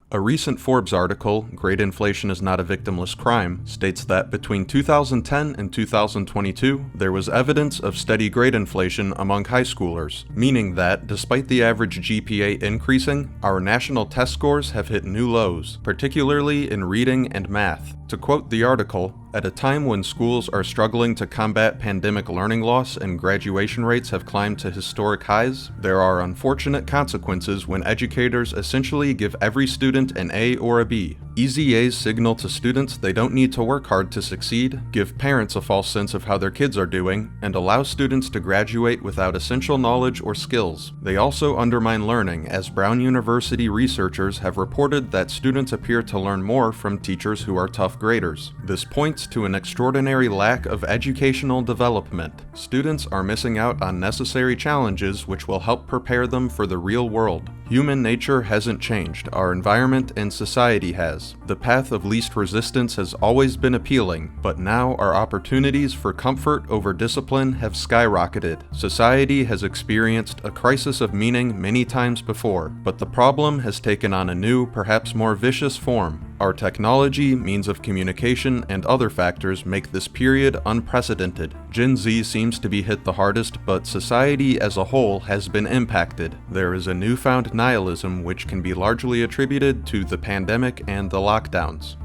A recent Forbes article, Great Inflation is Not a Victimless Crime, states that between 2010 and 2022, there was evidence of steady grade inflation among high schoolers, meaning that, despite the average GPA increasing, our national test scores have hit new lows, particularly in reading and math. To quote the article, at a time when schools are struggling to combat pandemic learning loss and graduation rates have climbed to historic highs, there are unfortunate consequences when educators essentially give every student an A or a B. Easy A's signal to students they don't need to work hard to succeed, give parents a false sense of how their kids are doing, and allow students to graduate without essential knowledge or skills. They also undermine learning, as Brown University researchers have reported that students appear to learn more from teachers who are tough graders. This points to an extraordinary lack of educational development. Students are missing out on necessary challenges which will help prepare them for the real world. Human nature hasn't changed, our environment and society has. The path of least resistance has always been appealing, but now our opportunities for comfort over discipline have skyrocketed. Society has experienced a crisis of meaning many times before, but the problem has taken on a new, perhaps more vicious form. Our technology, means of communication, and other factors make this period unprecedented. Gen Z seems to be hit the hardest, but society as a whole has been impacted. There is a newfound nihilism which can be largely attributed to the pandemic and the lockdowns.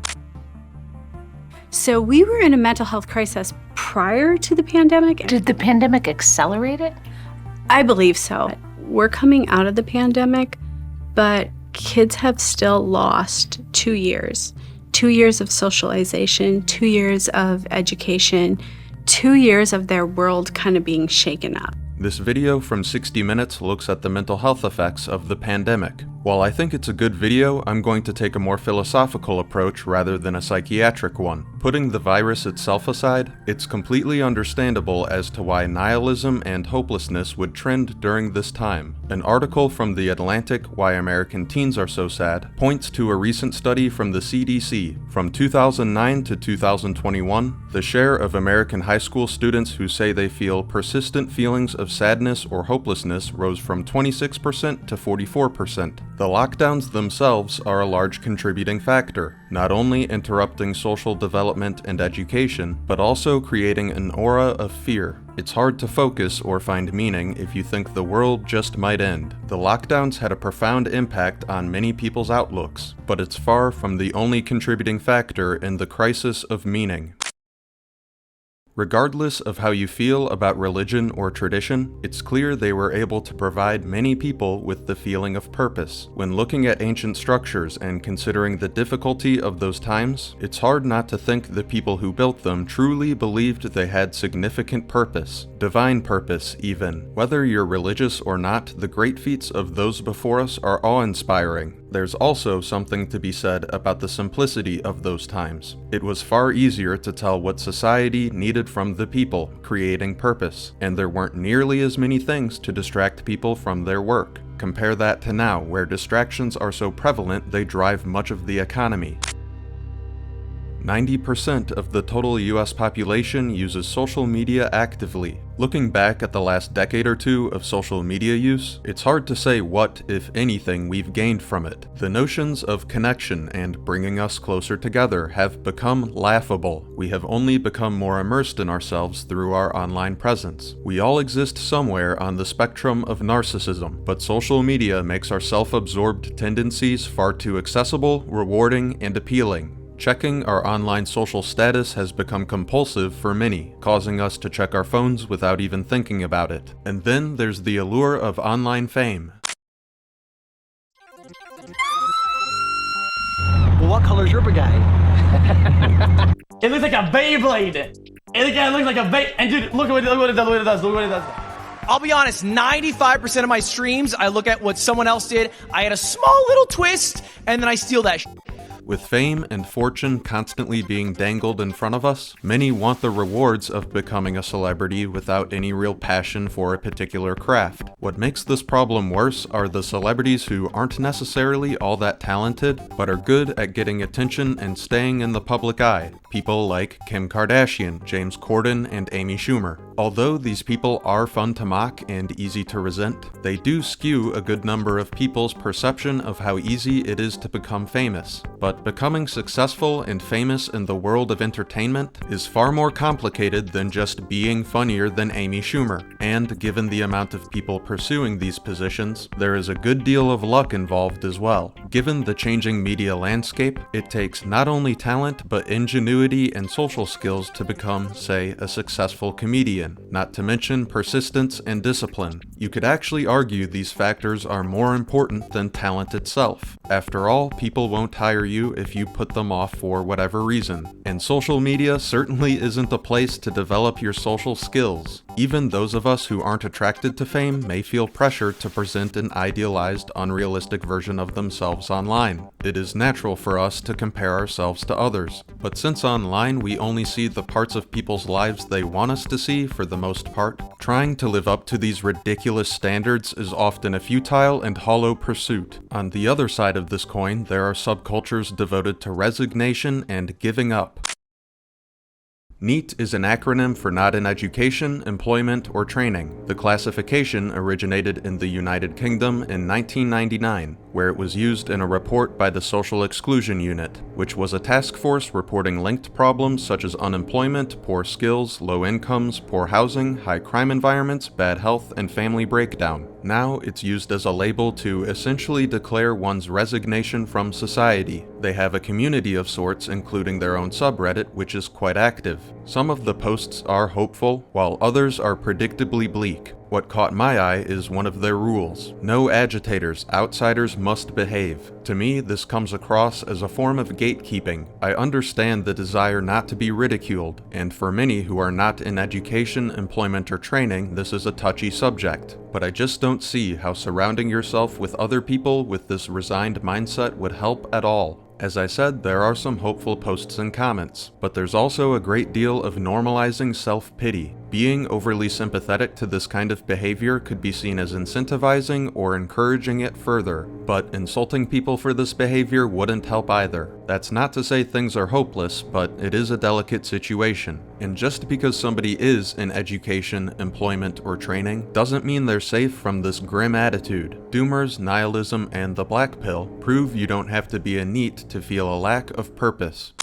So we were in a mental health crisis prior to the pandemic. Did the pandemic accelerate it? I believe so. We're coming out of the pandemic, but kids have still lost 2 years. 2 years of socialization, 2 years of education, 2 years of their world kind of being shaken up. This video from 60 Minutes looks at the mental health effects of the pandemic. While I think it's a good video, I'm going to take a more philosophical approach rather than a psychiatric one. Putting the virus itself aside, it's completely understandable as to why nihilism and hopelessness would trend during this time. An article from The Atlantic, Why American Teens Are So Sad, points to a recent study from the CDC. From 2009 to 2021, the share of American high school students who say they feel persistent feelings of sadness or hopelessness rose from 26% to 44%. The lockdowns themselves are a large contributing factor, not only interrupting social development and education, but also creating an aura of fear. It's hard to focus or find meaning if you think the world just might end. The lockdowns had a profound impact on many people's outlooks, but it's far from the only contributing factor in the crisis of meaning. Regardless of how you feel about religion or tradition, it's clear they were able to provide many people with the feeling of purpose. When looking at ancient structures and considering the difficulty of those times, it's hard not to think the people who built them truly believed they had significant purpose, divine purpose even. Whether you're religious or not, the great feats of those before us are awe-inspiring. There's also something to be said about the simplicity of those times. It was far easier to tell what society needed from the people, creating purpose, and there weren't nearly as many things to distract people from their work. Compare that to now, where distractions are so prevalent they drive much of the economy. 90% of the total US population uses social media actively. Looking back at the last decade or two of social media use, it's hard to say what, if anything, we've gained from it. The notions of connection and bringing us closer together have become laughable. We have only become more immersed in ourselves through our online presence. We all exist somewhere on the spectrum of narcissism, but social media makes our self-absorbed tendencies far too accessible, rewarding, and appealing. Checking our online social status has become compulsive for many, causing us to check our phones without even thinking about it. And then there's the allure of online fame. Well, what color's your brigade? It looks like a Beyblade! It looks like a Bey- And dude, look what it does. I'll be honest, 95% of my streams, I look at what someone else did, I add a small little twist, and then I steal that shit. With fame and fortune constantly being dangled in front of us, many want the rewards of becoming a celebrity without any real passion for a particular craft. What makes this problem worse are the celebrities who aren't necessarily all that talented, but are good at getting attention and staying in the public eye. People like Kim Kardashian, James Corden, and Amy Schumer. Although these people are fun to mock and easy to resent, they do skew a good number of people's perception of how easy it is to become famous. But becoming successful and famous in the world of entertainment is far more complicated than just being funnier than Amy Schumer. And given the amount of people pursuing these positions, there is a good deal of luck involved as well. Given the changing media landscape, it takes not only talent but ingenuity and social skills to become, say, a successful comedian, not to mention persistence and discipline. You could actually argue these factors are more important than talent itself. After all, people won't hire you if you put them off for whatever reason. And social media certainly isn't a place to develop your social skills. Even those of us who aren't attracted to fame may feel pressure to present an idealized, unrealistic version of themselves online. It is natural for us to compare ourselves to others, but since online we only see the parts of people's lives they want us to see for the most part, trying to live up to these ridiculous standards is often a futile and hollow pursuit. On the other side of this coin, there are subcultures devoted to resignation and giving up. NEET is an acronym for Not in Education, Employment, or Training. The classification originated in the United Kingdom in 1999, where it was used in a report by the Social Exclusion Unit, which was a task force reporting linked problems such as unemployment, poor skills, low incomes, poor housing, high crime environments, bad health, and family breakdown. Now it's used as a label to essentially declare one's resignation from society. They have a community of sorts, including their own subreddit, which is quite active. Some of the posts are hopeful, while others are predictably bleak. What caught my eye is one of their rules. No agitators, outsiders must behave. To me, this comes across as a form of gatekeeping. I understand the desire not to be ridiculed, and for many who are not in education, employment, or training, this is a touchy subject. But I just don't see how surrounding yourself with other people with this resigned mindset would help at all. As I said, there are some hopeful posts and comments, but there's also a great deal of normalizing self-pity. Being overly sympathetic to this kind of behavior could be seen as incentivizing or encouraging it further, but insulting people for this behavior wouldn't help either. That's not to say things are hopeless, but it is a delicate situation. And just because somebody is in education, employment, or training doesn't mean they're safe from this grim attitude. Doomers, nihilism, and the black pill prove you don't have to be a NEET to feel a lack of purpose.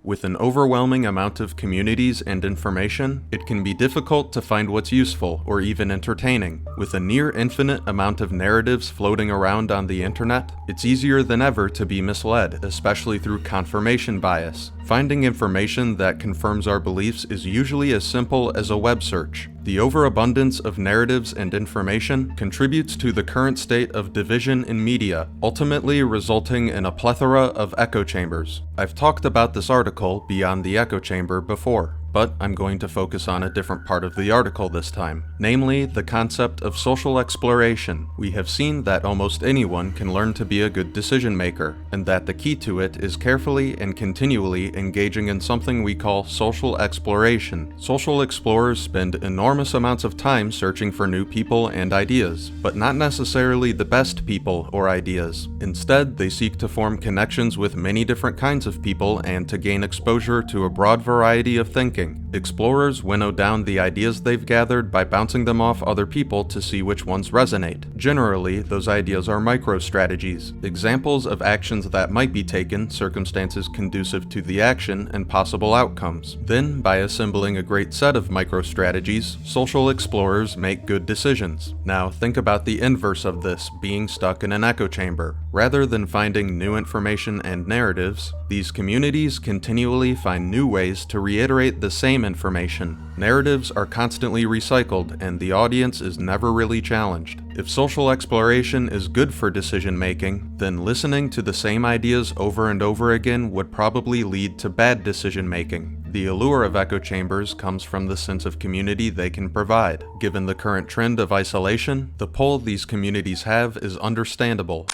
With an overwhelming amount of communities and information, it can be difficult to find what's useful or even entertaining. With a near infinite amount of narratives floating around on the internet, it's easier than ever to be misled, especially through confirmation bias. Finding information that confirms our beliefs is usually as simple as a web search. The overabundance of narratives and information contributes to the current state of division in media, ultimately resulting in a plethora of echo chambers. I've talked about this article, Beyond the Echo Chamber, before, but I'm going to focus on a different part of the article this time, namely the concept of social exploration. We have seen that almost anyone can learn to be a good decision maker, and that the key to it is carefully and continually engaging in something we call social exploration. Social explorers spend enormous amounts of time searching for new people and ideas, but not necessarily the best people or ideas. Instead, they seek to form connections with many different kinds of people and to gain exposure to a broad variety of thinking. Explorers winnow down the ideas they've gathered by bouncing them off other people to see which ones resonate. Generally, those ideas are micro-strategies, examples of actions that might be taken, circumstances conducive to the action, and possible outcomes. Then, by assembling a great set of micro-strategies, social explorers make good decisions. Now, think about the inverse of this, being stuck in an echo chamber. Rather than finding new information and narratives, these communities continually find new ways to reiterate the same information. Narratives are constantly recycled, and the audience is never really challenged. If social exploration is good for decision making, then listening to the same ideas over and over again would probably lead to bad decision making. The allure of echo chambers comes from the sense of community they can provide. Given the current trend of isolation, the pull these communities have is understandable.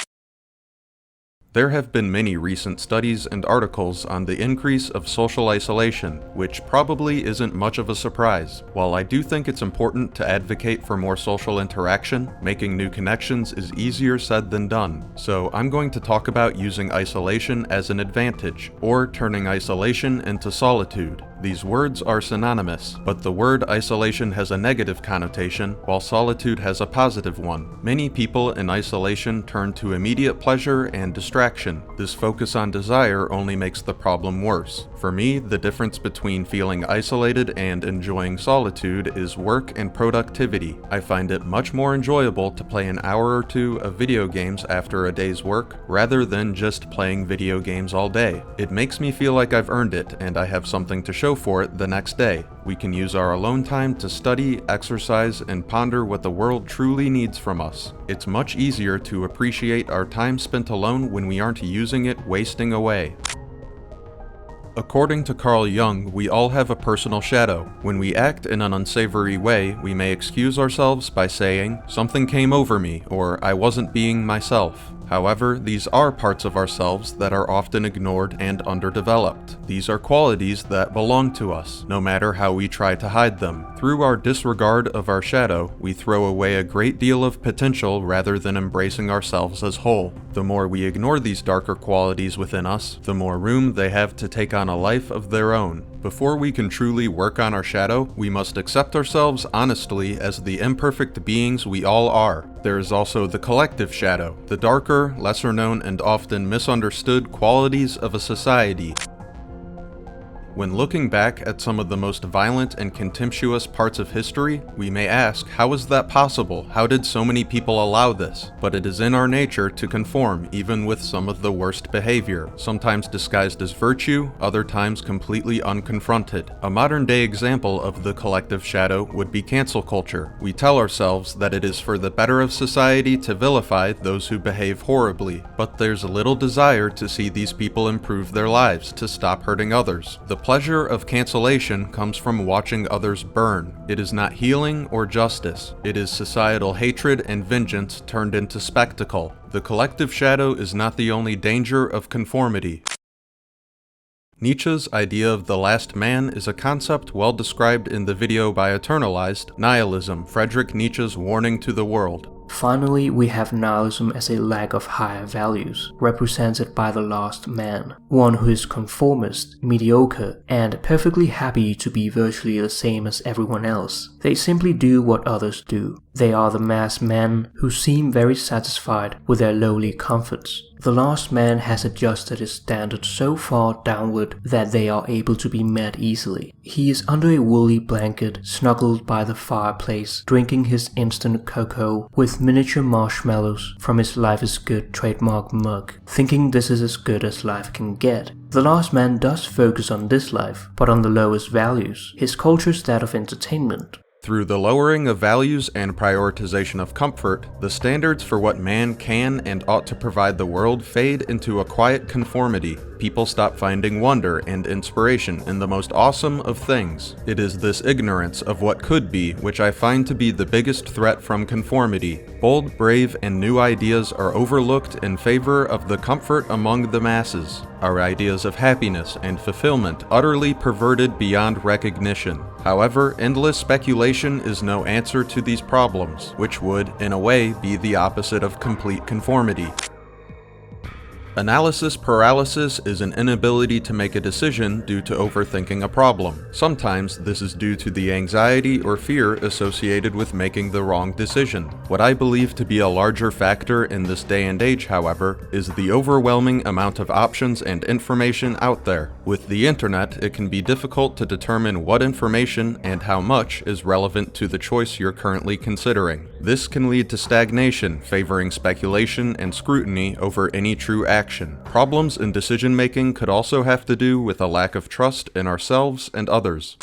There have been many recent studies and articles on the increase of social isolation, which probably isn't much of a surprise. While I do think it's important to advocate for more social interaction, making new connections is easier said than done. So I'm going to talk about using isolation as an advantage, or turning isolation into solitude. These words are synonymous, but the word isolation has a negative connotation, while solitude has a positive one. Many people in isolation turn to immediate pleasure and distraction. This focus on desire only makes the problem worse. For me, the difference between feeling isolated and enjoying solitude is work and productivity. I find it much more enjoyable to play an hour or two of video games after a day's work, rather than just playing video games all day. It makes me feel like I've earned it and I have something to show for it the next day. We can use our alone time to study, exercise, and ponder what the world truly needs from us. It's much easier to appreciate our time spent alone when we aren't using it wasting away. According to Carl Jung, we all have a personal shadow. When we act in an unsavory way, we may excuse ourselves by saying, "Something came over me," or "I wasn't being myself." However, these are parts of ourselves that are often ignored and underdeveloped. These are qualities that belong to us, no matter how we try to hide them. Through our disregard of our shadow, we throw away a great deal of potential rather than embracing ourselves as whole. The more we ignore these darker qualities within us, the more room they have to take on a life of their own. Before we can truly work on our shadow, we must accept ourselves honestly as the imperfect beings we all are. There is also the collective shadow, the darker, lesser known, and often misunderstood qualities of a society. When looking back at some of the most violent and contemptuous parts of history, we may ask, how is that possible? How did so many people allow this? But it is in our nature to conform, even with some of the worst behavior, sometimes disguised as virtue, other times completely unconfronted. A modern-day example of the collective shadow would be cancel culture. We tell ourselves that it is for the better of society to vilify those who behave horribly, but there's little desire to see these people improve their lives, to stop hurting others. The pleasure of cancellation comes from watching others burn. It is not healing or justice. It is societal hatred and vengeance turned into spectacle. The collective shadow is not the only danger of conformity. Nietzsche's idea of the last man is a concept well described in the video by Eternalized, Nihilism, Friedrich Nietzsche's warning to the world. Finally, we have nihilism as a lack of higher values, represented by the last man, one who is conformist, mediocre, and perfectly happy to be virtually the same as everyone else. They simply do what others do. They are the mass men who seem very satisfied with their lowly comforts. The last man has adjusted his standards so far downward that they are able to be met easily. He is under a woolly blanket, snuggled by the fireplace, drinking his instant cocoa with miniature marshmallows from his Life is Good trademark mug, thinking this is as good as life can get. The last man does focus on this life, but on the lowest values. His culture is that of entertainment. Through the lowering of values and prioritization of comfort, the standards for what man can and ought to provide the world fade into a quiet conformity. People stop finding wonder and inspiration in the most awesome of things. It is this ignorance of what could be which I find to be the biggest threat from conformity. Bold, brave, and new ideas are overlooked in favor of the comfort among the masses. Our ideas of happiness and fulfillment utterly perverted beyond recognition. However, endless speculation is no answer to these problems, which would, in a way, be the opposite of complete conformity. Analysis paralysis is an inability to make a decision due to overthinking a problem. Sometimes this is due to the anxiety or fear associated with making the wrong decision. What I believe to be a larger factor in this day and age, however, is the overwhelming amount of options and information out there. With the internet, it can be difficult to determine what information and how much is relevant to the choice you're currently considering. This can lead to stagnation, favoring speculation and scrutiny over any true action. Problems in decision-making could also have to do with a lack of trust in ourselves and others.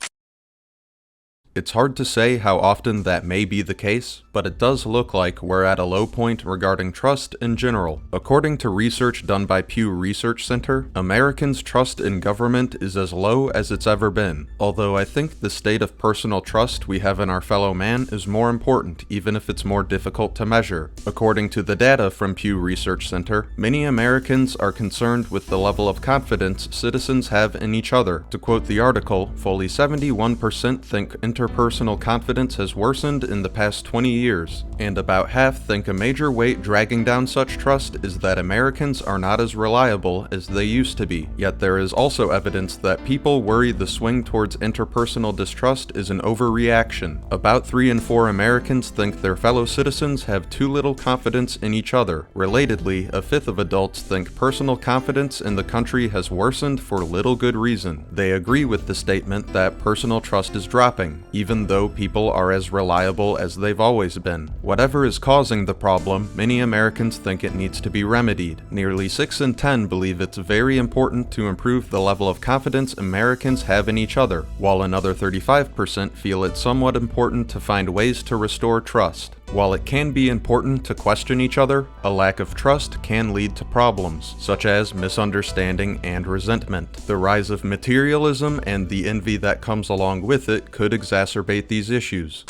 It's hard to say how often that may be the case, but it does look like we're at a low point regarding trust in general. According to research done by Pew Research Center, Americans' trust in government is as low as it's ever been. Although I think the state of personal trust we have in our fellow man is more important, even if it's more difficult to measure. According to the data from Pew Research Center, many Americans are concerned with the level of confidence citizens have in each other. To quote the article, fully 71% think interpersonal interpersonal confidence has worsened in the past 20 years, and about half think a major weight dragging down such trust is that Americans are not as reliable as they used to be. Yet there is also evidence that people worry the swing towards interpersonal distrust is an overreaction. About 3 in 4 Americans think their fellow citizens have too little confidence in each other. Relatedly, a fifth of adults think personal confidence in the country has worsened for little good reason. They agree with the statement that personal trust is dropping, even though people are as reliable as they've always been. Whatever is causing the problem, many Americans think it needs to be remedied. Nearly 6 in 10 believe it's very important to improve the level of confidence Americans have in each other, while another 35% feel it's somewhat important to find ways to restore trust. While it can be important to question each other, a lack of trust can lead to problems, such as misunderstanding and resentment. The rise of materialism and the envy that comes along with it could exacerbate these issues.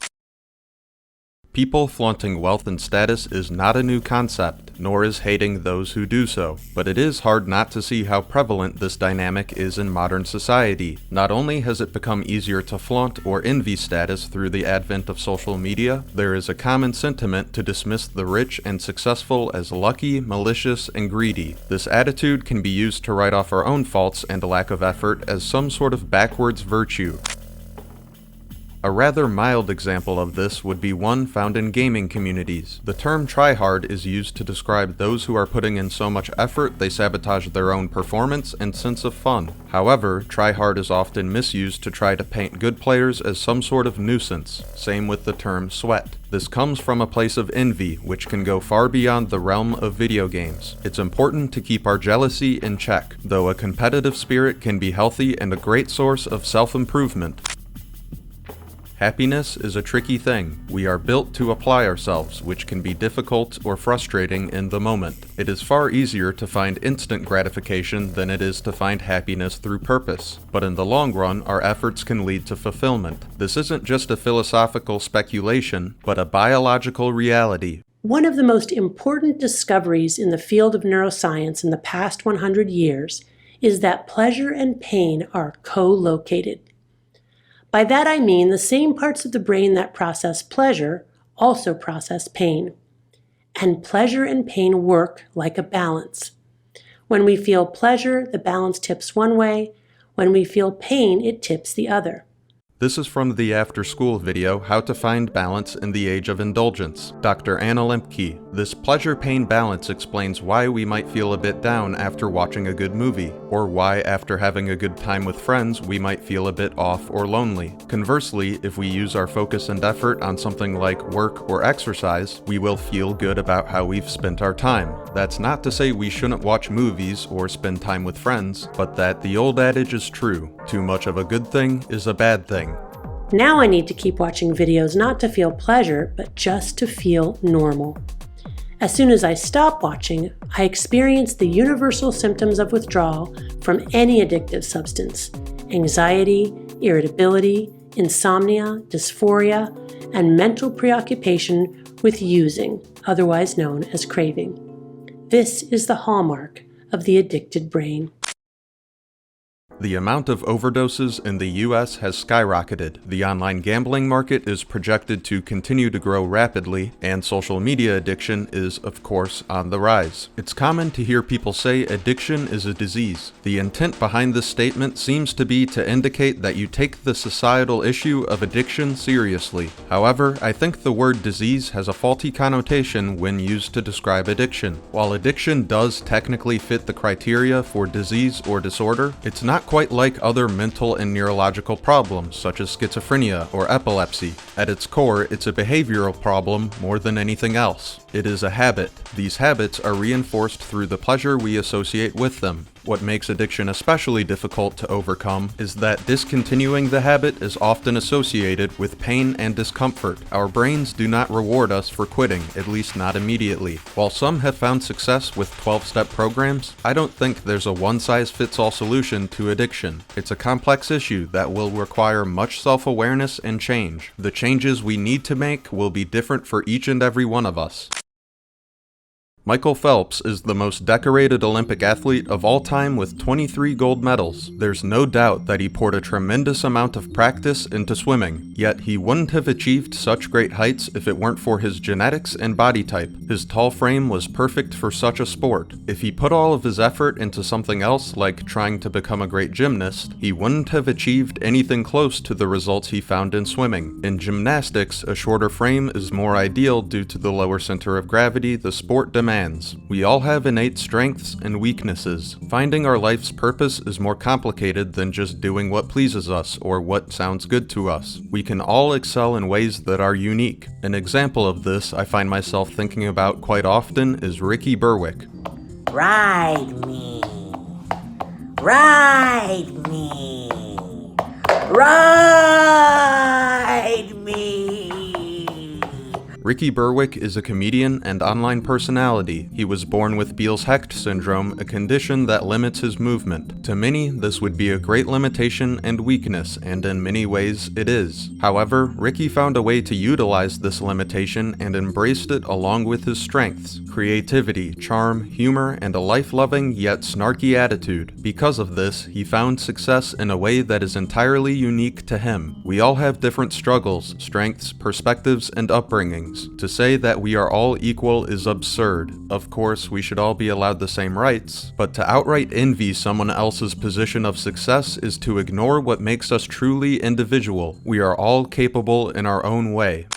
People flaunting wealth and status is not a new concept, nor is hating those who do so, but it is hard not to see how prevalent this dynamic is in modern society. Not only has it become easier to flaunt or envy status through the advent of social media, there is a common sentiment to dismiss the rich and successful as lucky, malicious, and greedy. This attitude can be used to write off our own faults and lack of effort as some sort of backwards virtue. A rather mild example of this would be one found in gaming communities. The term tryhard is used to describe those who are putting in so much effort they sabotage their own performance and sense of fun. However, tryhard is often misused to try to paint good players as some sort of nuisance. Same with the term sweat. This comes from a place of envy, which can go far beyond the realm of video games. It's important to keep our jealousy in check, though a competitive spirit can be healthy and a great source of self-improvement. Happiness is a tricky thing. We are built to apply ourselves, which can be difficult or frustrating in the moment. It is far easier to find instant gratification than it is to find happiness through purpose. But in the long run, our efforts can lead to fulfillment. This isn't just a philosophical speculation, but a biological reality. One of the most important discoveries in the field of neuroscience in the past 100 years is that pleasure and pain are co-located. By that I mean the same parts of the brain that process pleasure also process pain. And pleasure and pain work like a balance. When we feel pleasure, the balance tips one way. When we feel pain, it tips the other. This is from the After School video, How to Find Balance in the Age of Indulgence. Dr. Anna Lempke. This pleasure-pain balance explains why we might feel a bit down after watching a good movie, or why after having a good time with friends we might feel a bit off or lonely. Conversely, if we use our focus and effort on something like work or exercise, we will feel good about how we've spent our time. That's not to say we shouldn't watch movies or spend time with friends, but that the old adage is true. Too much of a good thing is a bad thing. Now I need to keep watching videos not to feel pleasure, but just to feel normal. As soon as I stop watching, I experience the universal symptoms of withdrawal from any addictive substance: anxiety, irritability, insomnia, dysphoria, and mental preoccupation with using, otherwise known as craving. This is the hallmark of the addicted brain. The amount of overdoses in the US has skyrocketed. The online gambling market is projected to continue to grow rapidly, and social media addiction is, of course, on the rise. It's common to hear people say addiction is a disease. The intent behind this statement seems to be to indicate that you take the societal issue of addiction seriously. However, I think the word disease has a faulty connotation when used to describe addiction. While addiction does technically fit the criteria for disease or disorder, it's not quite like other mental and neurological problems such as schizophrenia or epilepsy. At its core, it's a behavioral problem more than anything else. It is a habit. These habits are reinforced through the pleasure we associate with them. What makes addiction especially difficult to overcome is that discontinuing the habit is often associated with pain and discomfort. Our brains do not reward us for quitting, at least not immediately. While some have found success with 12-step programs, I don't think there's a one-size-fits-all solution to addiction. It's a complex issue that will require much self-awareness and change. The changes we need to make will be different for each and every one of us. Michael Phelps is the most decorated Olympic athlete of all time with 23 gold medals. There's no doubt that he poured a tremendous amount of practice into swimming, yet he wouldn't have achieved such great heights if it weren't for his genetics and body type. His tall frame was perfect for such a sport. If he put all of his effort into something else, like trying to become a great gymnast, he wouldn't have achieved anything close to the results he found in swimming. In gymnastics, a shorter frame is more ideal due to the lower center of gravity the sport demands. We all have innate strengths and weaknesses. Finding our life's purpose is more complicated than just doing what pleases us or what sounds good to us. We can all excel in ways that are unique. An example of this I find myself thinking about quite often is Ricky Berwick. Ride me. Ride me. Ride me. Ricky Berwick is a comedian and online personality. He was born with Beals-Hecht syndrome, a condition that limits his movement. To many, this would be a great limitation and weakness, and in many ways, it is. However, Ricky found a way to utilize this limitation and embraced it along with his strengths: creativity, charm, humor, and a life-loving yet snarky attitude. Because of this, he found success in a way that is entirely unique to him. We all have different struggles, strengths, perspectives, and upbringings. To say that we are all equal is absurd. Of course, we should all be allowed the same rights, but to outright envy someone else's position of success is to ignore what makes us truly individual. We are all capable in our own way.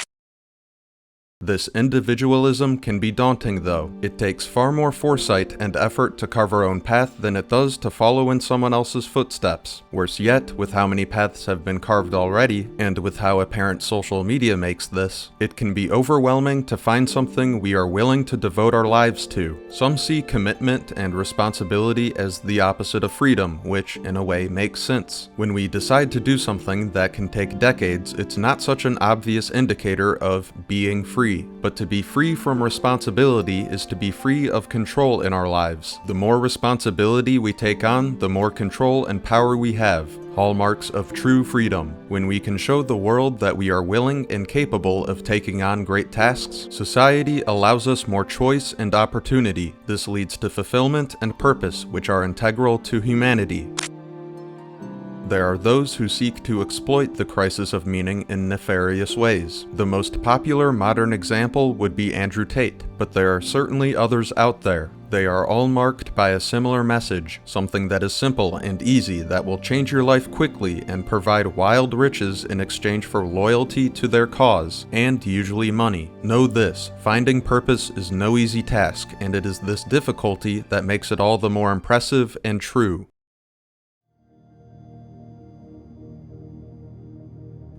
This individualism can be daunting though. It takes far more foresight and effort to carve our own path than it does to follow in someone else's footsteps. Worse yet, with how many paths have been carved already, and with how apparent social media makes this, it can be overwhelming to find something we are willing to devote our lives to. Some see commitment and responsibility as the opposite of freedom, which in a way makes sense. When we decide to do something that can take decades, it's not such an obvious indicator of being free. But to be free from responsibility is to be free of control in our lives. The more responsibility we take on, the more control and power we have. Hallmarks of true freedom. When we can show the world that we are willing and capable of taking on great tasks, society allows us more choice and opportunity. This leads to fulfillment and purpose, which are integral to humanity. There are those who seek to exploit the crisis of meaning in nefarious ways. The most popular modern example would be Andrew Tate, but there are certainly others out there. They are all marked by a similar message, something that is simple and easy that will change your life quickly and provide wild riches in exchange for loyalty to their cause, and usually money. Know this, finding purpose is no easy task, and it is this difficulty that makes it all the more impressive and true.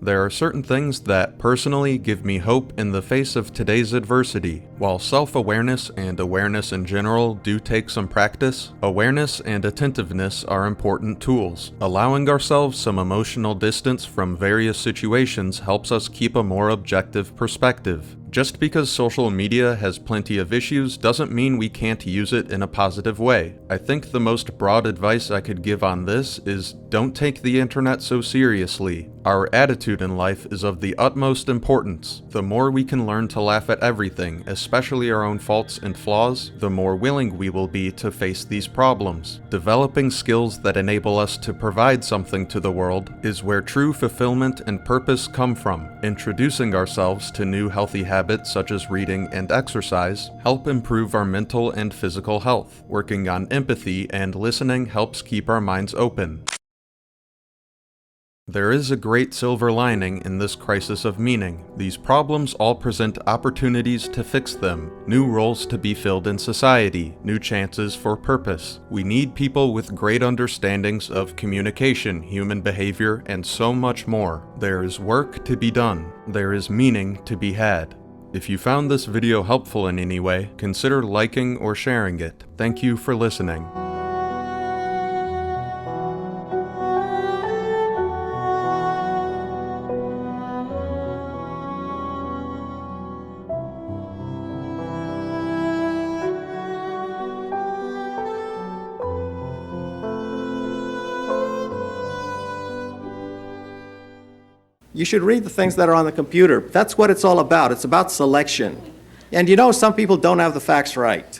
There are certain things that personally give me hope in the face of today's adversity. While self-awareness and awareness in general do take some practice, awareness and attentiveness are important tools. Allowing ourselves some emotional distance from various situations helps us keep a more objective perspective. Just because social media has plenty of issues doesn't mean we can't use it in a positive way. I think the most broad advice I could give on this is don't take the internet so seriously. Our attitude in life is of the utmost importance. The more we can learn to laugh at everything, especially our own faults and flaws, the more willing we will be to face these problems. Developing skills that enable us to provide something to the world is where true fulfillment and purpose come from. Introducing ourselves to new healthy habits such as reading and exercise help improve our mental and physical health. Working on empathy and listening helps keep our minds open. There is a great silver lining in this crisis of meaning. These problems all present opportunities to fix them, new roles to be filled in society, new chances for purpose. We need people with great understandings of communication, human behavior, and so much more. There is work to be done. There is meaning to be had. If you found this video helpful in any way, consider liking or sharing it. Thank you for listening. You should read the things that are on the computer. That's what it's all about. It's about selection. And you know, some people don't have the facts right.